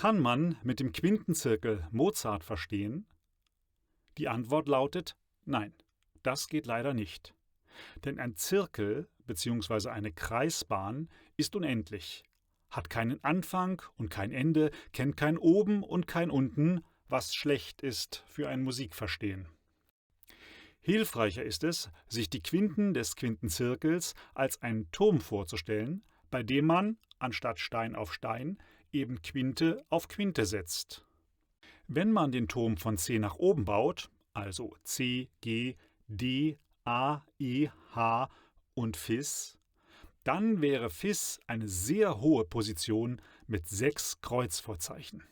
Kann man mit dem Quintenzirkel Mozart verstehen? Die Antwort lautet nein, das geht leider nicht. Denn ein Zirkel bzw. eine Kreisbahn ist unendlich, hat keinen Anfang und kein Ende, kennt kein Oben und kein Unten, was schlecht ist für ein Musikverstehen. Hilfreicher ist es, sich die Quinten des Quintenzirkels als einen Turm vorzustellen, bei dem man, anstatt Stein auf Stein, eben Quinte auf Quinte setzt. Wenn man den Turm von C nach oben baut, also C, G, D, A, E, H und Fis, dann wäre Fis eine sehr hohe Position mit 6 Kreuzvorzeichen.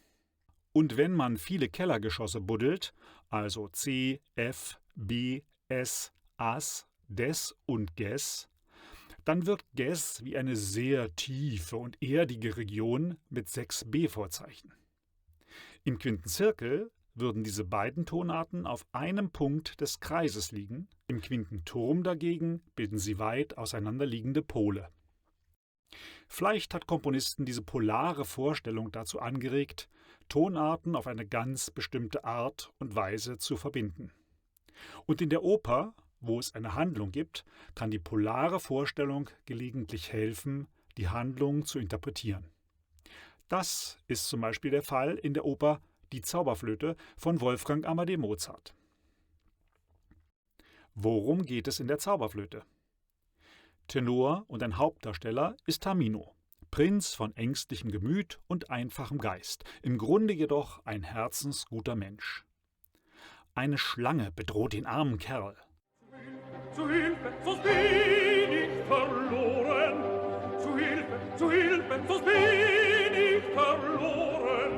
Und wenn man viele Kellergeschosse buddelt, also C, F, B, S, As, Des und Ges, dann wirkt Ges wie eine sehr tiefe und erdige Region mit 6 B-Vorzeichen. Im Quintenzirkel würden diese beiden Tonarten auf einem Punkt des Kreises liegen, im Quintenturm dagegen bilden sie weit auseinanderliegende Pole. Vielleicht hat Komponisten diese polare Vorstellung dazu angeregt, Tonarten auf eine ganz bestimmte Art und Weise zu verbinden. Und in der Oper, wo es eine Handlung gibt, kann die polare Vorstellung gelegentlich helfen, die Handlung zu interpretieren. Das ist zum Beispiel der Fall in der Oper Die Zauberflöte von Wolfgang Amadeus Mozart. Worum geht es in der Zauberflöte? Tenor und ein Hauptdarsteller ist Tamino, Prinz von ängstlichem Gemüt und einfachem Geist, im Grunde jedoch ein herzensguter Mensch. Eine Schlange bedroht den armen Kerl. Zu Hilfe, sonst bin ich verloren. Zu Hilfe, sonst bin ich verloren.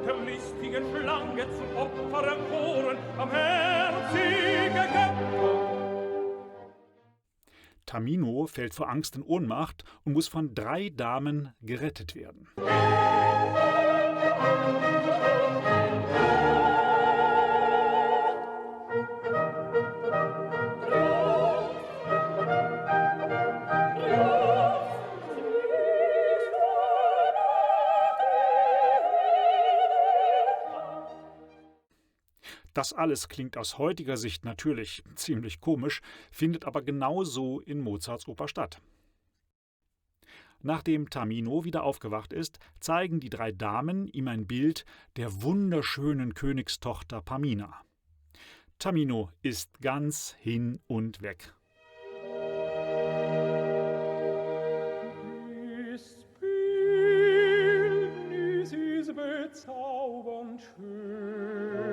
Der listigen Schlange zum Opfer erkoren, barmherzige Götter. Tamino fällt vor Angst in Ohnmacht und muss von 3 Damen gerettet werden. Das alles klingt aus heutiger Sicht natürlich ziemlich komisch, findet aber genau so in Mozarts Oper statt. Nachdem Tamino wieder aufgewacht ist, zeigen die 3 Damen ihm ein Bild der wunderschönen Königstochter Pamina. Tamino ist ganz hin und weg. Das Bildnis ist bezaubernd schön.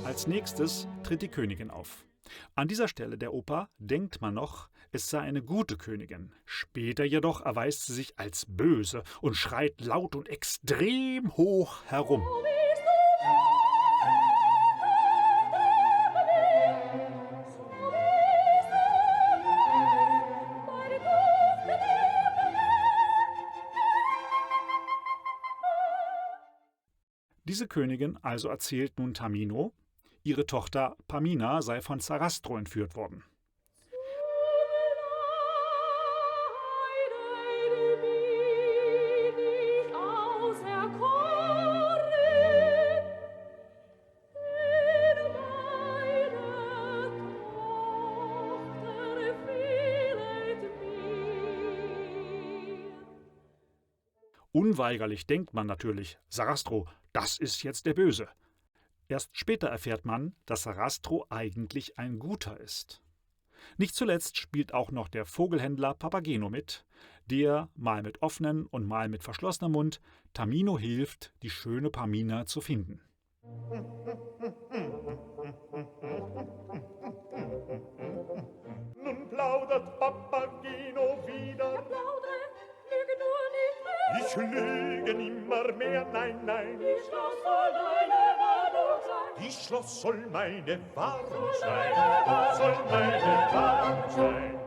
Als nächstes tritt die Königin auf. An dieser Stelle der Oper denkt man noch, es sei eine gute Königin. Später jedoch erweist sie sich als böse und schreit laut und extrem hoch herum. Diese Königin also erzählt nun Tamino, ihre Tochter Pamina sei von Sarastro entführt worden. Unweigerlich denkt man natürlich, Sarastro, das ist jetzt der Böse. Erst später erfährt man, dass Sarastro eigentlich ein Guter ist. Nicht zuletzt spielt auch noch der Vogelhändler Papageno mit, der, mal mit offenem und mal mit verschlossenem Mund, Tamino hilft, die schöne Pamina zu finden. Nun plaudert Papageno wieder. Ja, plaudre, lüge nur nicht mehr. Ich lüge nimmer mehr, nein, nein. Die Schloss soll deine Warnung sein. Die Schloss soll meine Warnung Soll sein. meine Warnung Soll meine Warnung sein.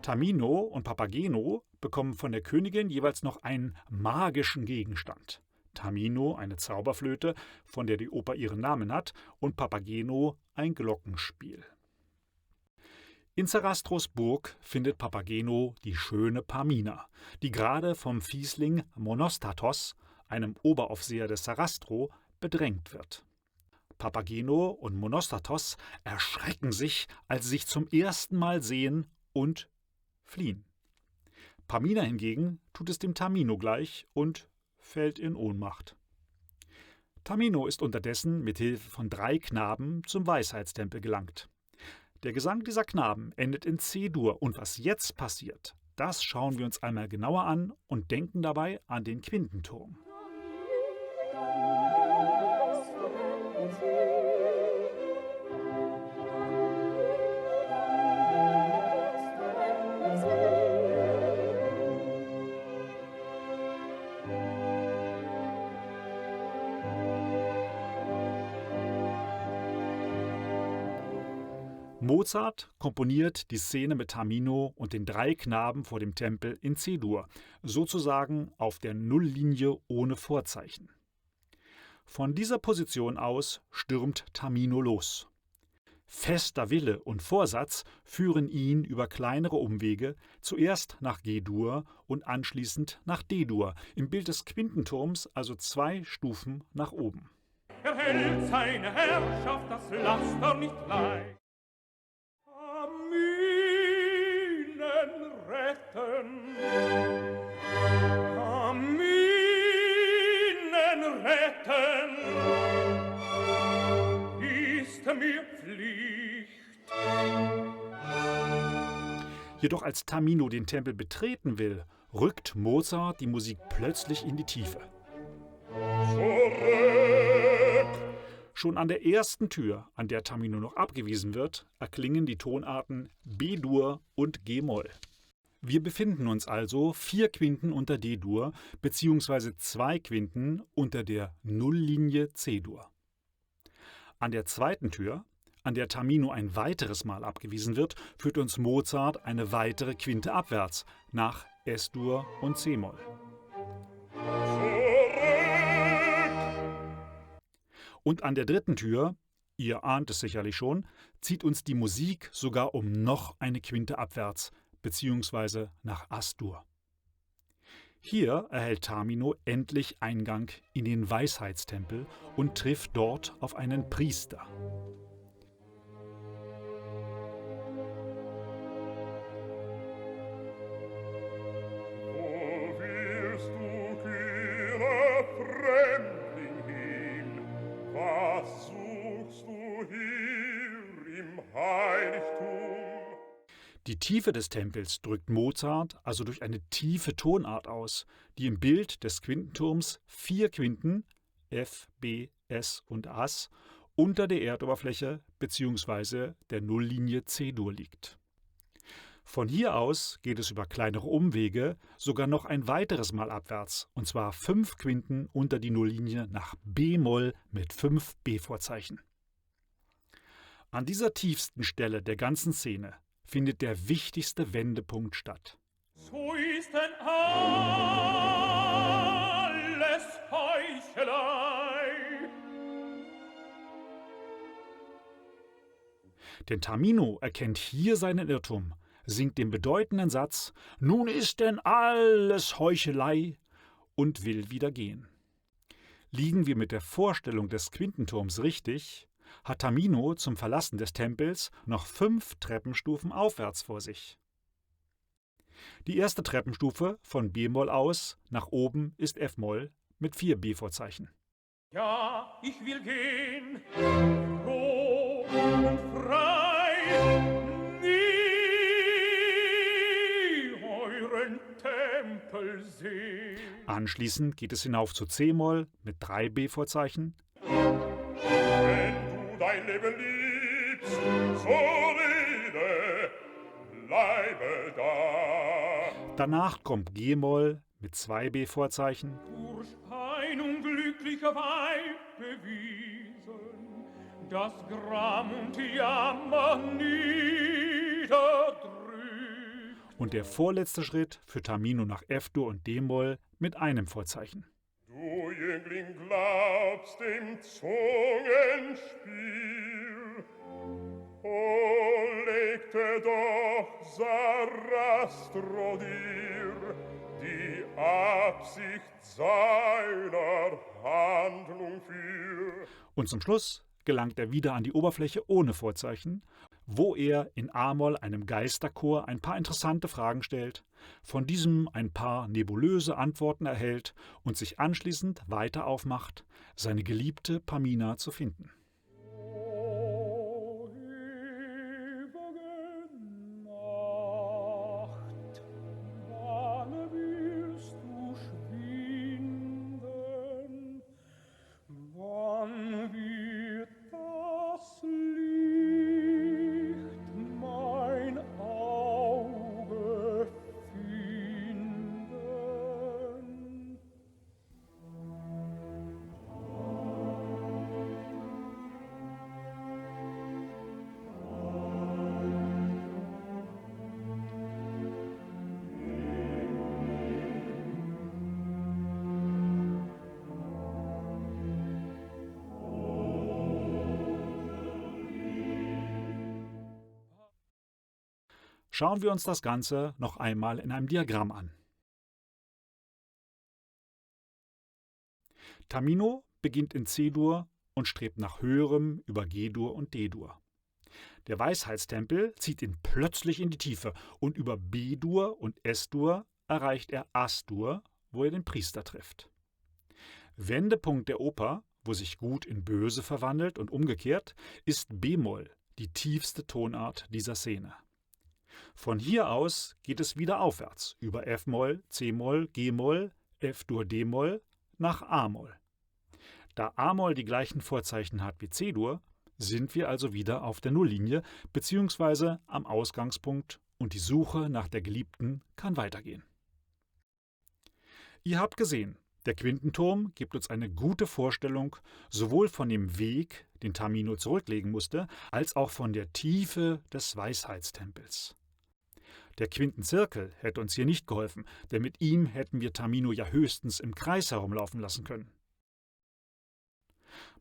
Tamino und Papageno bekommen von der Königin jeweils noch einen magischen Gegenstand. Tamino eine Zauberflöte, von der die Oper ihren Namen hat, und Papageno ein Glockenspiel. In Sarastros Burg findet Papageno die schöne Pamina, die gerade vom Fiesling Monostatos, einem Oberaufseher des Sarastro, bedrängt wird. Papageno und Monostatos erschrecken sich, als sie sich zum ersten Mal sehen und fliehen. Pamina hingegen tut es dem Tamino gleich und fällt in Ohnmacht. Tamino ist unterdessen mit Hilfe von 3 Knaben zum Weisheitstempel gelangt. Der Gesang dieser Knaben endet in C-Dur, und was jetzt passiert, das schauen wir uns einmal genauer an und denken dabei an den Quintenturm. Mozart komponiert die Szene mit Tamino und den 3 Knaben vor dem Tempel in C-Dur, sozusagen auf der Nulllinie ohne Vorzeichen. Von dieser Position aus stürmt Tamino los. Fester Wille und Vorsatz führen ihn über kleinere Umwege zuerst nach G-Dur und anschließend nach D-Dur, im Bild des Quintenturms also 2 Stufen nach oben. Er hält seine Herrschaft, das Laster nicht leicht. Aminen retten, Aminen retten, ist mir Pflicht. Jedoch als Tamino den Tempel betreten will, rückt Mozart die Musik plötzlich in die Tiefe. Schon an der ersten Tür, an der Tamino noch abgewiesen wird, erklingen die Tonarten B-Dur und G-Moll. Wir befinden uns also 4 Quinten unter D-Dur bzw. 2 Quinten unter der Nulllinie C-Dur. An der zweiten Tür, an der Tamino ein weiteres Mal abgewiesen wird, führt uns Mozart eine weitere Quinte abwärts nach S-Dur und C-Moll. Und an der dritten Tür, ihr ahnt es sicherlich schon, zieht uns die Musik sogar um noch eine Quinte abwärts, beziehungsweise nach As-Dur. Hier erhält Tamino endlich Eingang in den Weisheitstempel und trifft dort auf einen Priester. Die Tiefe des Tempels drückt Mozart also durch eine tiefe Tonart aus, die im Bild des Quintenturms 4 Quinten F, B, S und As unter der Erdoberfläche bzw. der Nulllinie C-Dur liegt. Von hier aus geht es über kleinere Umwege sogar noch ein weiteres Mal abwärts, und zwar 5 Quinten unter die Nulllinie nach B-Moll mit 5 B-Vorzeichen. An dieser tiefsten Stelle der ganzen Szene findet der wichtigste Wendepunkt statt. So ist denn alles Heuchelei. Denn Tamino erkennt hier seinen Irrtum, singt den bedeutenden Satz »Nun ist denn alles Heuchelei« und will wieder gehen. Liegen wir mit der Vorstellung des Quintenturms richtig, hat Tamino zum Verlassen des Tempels noch 5 Treppenstufen aufwärts vor sich. Die erste Treppenstufe von B-Moll aus nach oben ist F-Moll mit 4 B-Vorzeichen. Ja, ich will gehen, froh und frei, nie euren Tempel sehen. Anschließend geht es hinauf zu C-Moll mit 3 B-Vorzeichen. Dein Leben liebst, so rede, bleibe da. Danach kommt G-Moll mit 2 B-Vorzeichen. Durch ein unglücklicher Weib bewiesen, das Gram und Jammer niederdrückt. Und der vorletzte Schritt für Tamino nach F-Dur und D-Moll mit einem Vorzeichen. Du Jüngling glaubst dem Zungenspiel, o legte doch Sarastro dir die Absicht seiner Handlung für. Und zum Schluss gelangt er wieder an die Oberfläche ohne Vorzeichen, wo er in A-Moll einem Geisterchor ein paar interessante Fragen stellt, von diesem ein paar nebulöse Antworten erhält und sich anschließend weiter aufmacht, seine geliebte Pamina zu finden. O ewige Nacht, wann willst du schwinden? Wann wird das Licht mein Auge finden? Schauen wir uns das Ganze noch einmal in einem Diagramm an. Tamino beginnt in C-Dur und strebt nach Höherem über G-Dur und D-Dur. Der Weisheitstempel zieht ihn plötzlich in die Tiefe und über B-Dur und S-Dur erreicht er As-Dur, wo er den Priester trifft. Wendepunkt der Oper, wo sich Gut in Böse verwandelt und umgekehrt, ist B-Moll, die tiefste Tonart dieser Szene. Von hier aus geht es wieder aufwärts über F-Moll, C-Moll, G-Moll, F-Dur, D-Moll nach A-Moll. Da A-Moll die gleichen Vorzeichen hat wie C-Dur, sind wir also wieder auf der Nulllinie bzw. am Ausgangspunkt und die Suche nach der Geliebten kann weitergehen. Ihr habt gesehen, der Quintenturm gibt uns eine gute Vorstellung sowohl von dem Weg, den Tamino zurücklegen musste, als auch von der Tiefe des Weisheitstempels. Der Quintenzirkel hätte uns hier nicht geholfen, denn mit ihm hätten wir Tamino ja höchstens im Kreis herumlaufen lassen können.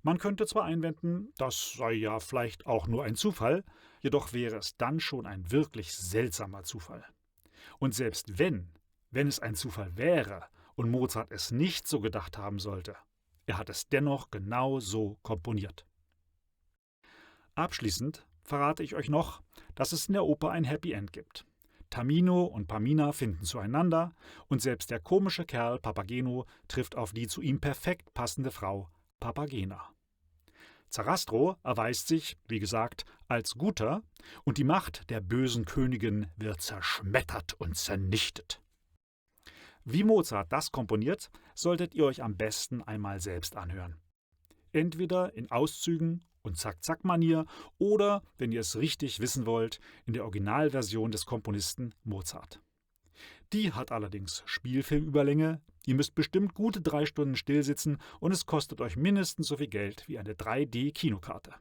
Man könnte zwar einwenden, das sei ja vielleicht auch nur ein Zufall, jedoch wäre es dann schon ein wirklich seltsamer Zufall. Und selbst wenn es ein Zufall wäre und Mozart es nicht so gedacht haben sollte, er hat es dennoch genau so komponiert. Abschließend verrate ich euch noch, dass es in der Oper ein Happy End gibt. Tamino und Pamina finden zueinander und selbst der komische Kerl Papageno trifft auf die zu ihm perfekt passende Frau Papagena. Sarastro erweist sich, wie gesagt, als Guter und die Macht der bösen Königin wird zerschmettert und zernichtet. Wie Mozart das komponiert, solltet ihr euch am besten einmal selbst anhören. Entweder in Auszügen und Zack-Zack-Manier oder, wenn ihr es richtig wissen wollt, in der Originalversion des Komponisten Mozart. Die hat allerdings Spielfilmüberlänge, ihr müsst bestimmt gute 3 Stunden stillsitzen und es kostet euch mindestens so viel Geld wie eine 3D-Kinokarte.